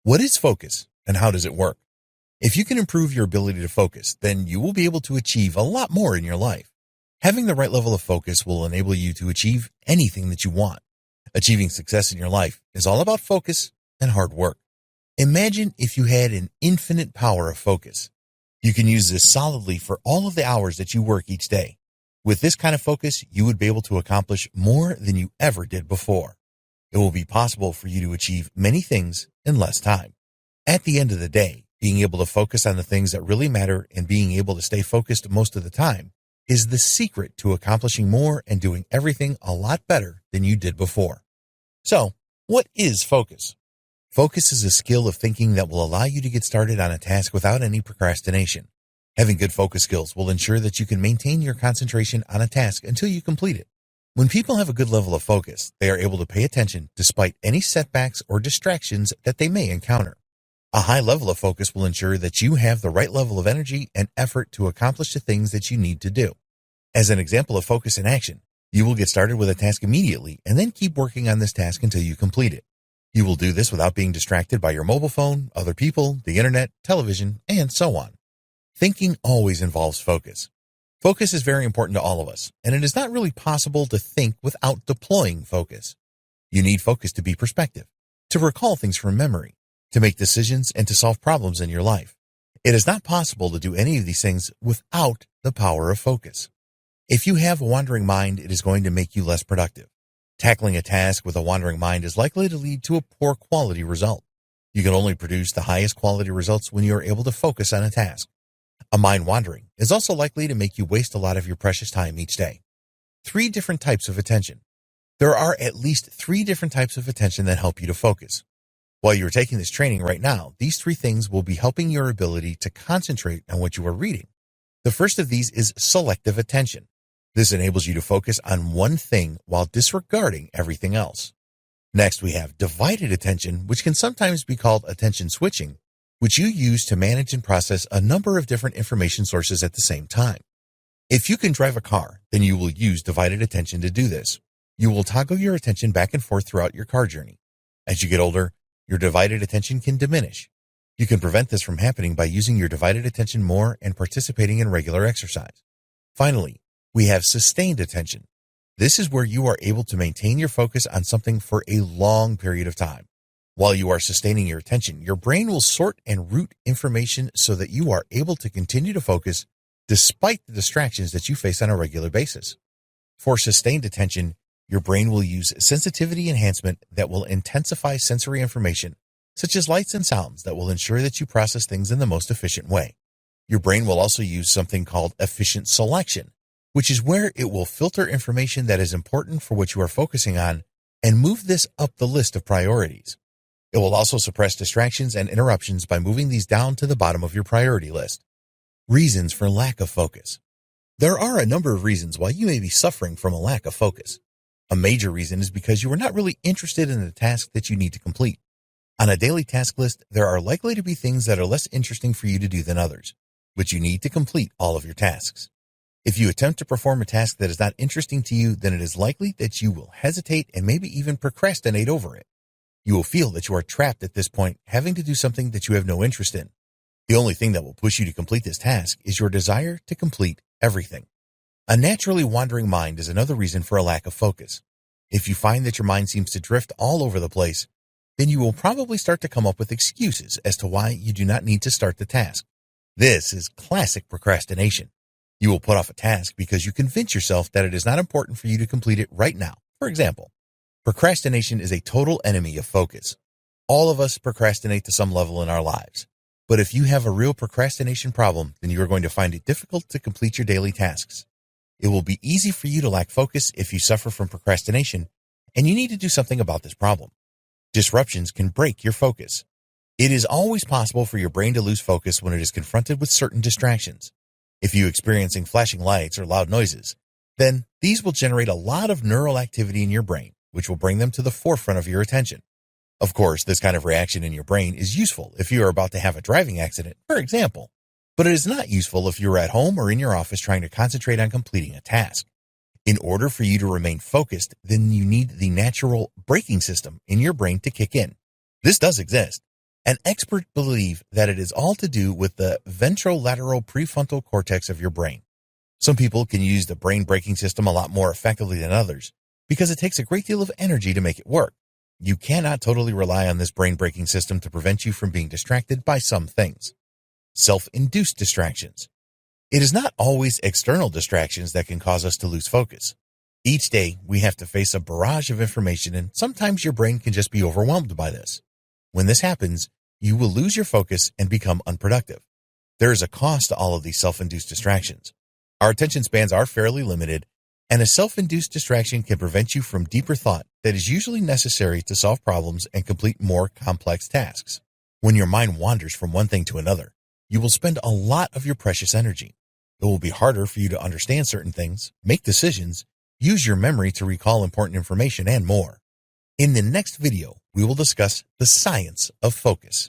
What is focus and how does it work? If you can improve your ability to focus, then you will be able to achieve a lot more in your life. Having the right level of focus will enable you to achieve anything that you want. Achieving success in your life is all about focus and hard work. Imagine if you had an infinite power of focus. You can use this solidly for all of the hours that you work each day. With this kind of focus, you would be able to accomplish more than you ever did before. It will be possible for you to achieve many things in less time. At the end of the day, being able to focus on the things that really matter and being able to stay focused most of the time is the secret to accomplishing more and doing everything a lot better than you did before. So, what is focus? Focus is a skill of thinking that will allow you to get started on a task without any procrastination. Having good focus skills will ensure that you can maintain your concentration on a task until you complete it. When people have a good level of focus, they are able to pay attention despite any setbacks or distractions that they may encounter. A high level of focus will ensure that you have the right level of energy and effort to accomplish the things that you need to do. As an example of focus in action, you will get started with a task immediately and then keep working on this task until you complete it. You will do this without being distracted by your mobile phone, other people, the internet, television, and so on. Thinking always involves focus. Focus is very important to all of us, and it is not really possible to think without deploying focus. You need focus to be perspective, to recall things from memory, to make decisions, and to solve problems in your life. It is not possible to do any of these things without the power of focus. If you have a wandering mind, it is going to make you less productive. Tackling a task with a wandering mind is likely to lead to a poor quality result. You can only produce the highest quality results when you are able to focus on a task. A mind wandering is also likely to make you waste a lot of your precious time each day. 3 different types of attention. There are at least 3 different types of attention that help you to focus. While you're taking this training right now, these 3 things will be helping your ability to concentrate on what you are reading. The first of these is selective attention. This enables you to focus on one thing while disregarding everything else. Next, we have divided attention, which can sometimes be called attention switching, which you use to manage and process a number of different information sources at the same time. If you can drive a car, then you will use divided attention to do this. You will toggle your attention back and forth throughout your car journey. As you get older, your divided attention can diminish. You can prevent this from happening by using your divided attention more and participating in regular exercise. Finally, we have sustained attention. This is where you are able to maintain your focus on something for a long period of time. While you are sustaining your attention, your brain will sort and route information so that you are able to continue to focus despite the distractions that you face on a regular basis. For sustained attention, your brain will use sensitivity enhancement that will intensify sensory information, such as lights and sounds, that will ensure that you process things in the most efficient way. Your brain will also use something called efficient selection, which is where it will filter information that is important for what you are focusing on and move this up the list of priorities. It will also suppress distractions and interruptions by moving these down to the bottom of your priority list. Reasons for lack of focus. There are a number of reasons why you may be suffering from a lack of focus. A major reason is because you are not really interested in the task that you need to complete. On a daily task list, there are likely to be things that are less interesting for you to do than others, but you need to complete all of your tasks. If you attempt to perform a task that is not interesting to you, then it is likely that you will hesitate and maybe even procrastinate over it. You will feel that you are trapped at this point, having to do something that you have no interest in. The only thing that will push you to complete this task is your desire to complete everything. A naturally wandering mind is another reason for a lack of focus. If you find that your mind seems to drift all over the place, then you will probably start to come up with excuses as to why you do not need to start the task. This is classic procrastination. You will put off a task because you convince yourself that it is not important for you to complete it right now. For example, procrastination is a total enemy of focus. All of us procrastinate to some level in our lives. But if you have a real procrastination problem, then you are going to find it difficult to complete your daily tasks. It will be easy for you to lack focus if you suffer from procrastination, and you need to do something about this problem. Disruptions can break your focus. It is always possible for your brain to lose focus when it is confronted with certain distractions. If you're experiencing flashing lights or loud noises, then these will generate a lot of neural activity in your brain, which will bring them to the forefront of your attention. Of course, this kind of reaction in your brain is useful if you are about to have a driving accident, for example, but it is not useful if you are at home or in your office trying to concentrate on completing a task. In order for you to remain focused, then you need the natural braking system in your brain to kick in. This does exist. And experts believe that it is all to do with the ventrolateral prefrontal cortex of your brain. Some people can use the brain braking system a lot more effectively than others because it takes a great deal of energy to make it work. You cannot totally rely on this brain braking system to prevent you from being distracted by some things. Self-induced distractions. It is not always external distractions that can cause us to lose focus. Each day, we have to face a barrage of information, and sometimes your brain can just be overwhelmed by this. When this happens, you will lose your focus and become unproductive. There is a cost to all of these self-induced distractions. Our attention spans are fairly limited, and a self-induced distraction can prevent you from deeper thought that is usually necessary to solve problems and complete more complex tasks. When your mind wanders from one thing to another, you will spend a lot of your precious energy. It will be harder for you to understand certain things, make decisions, use your memory to recall important information, and more. In the next video, we will discuss the science of focus.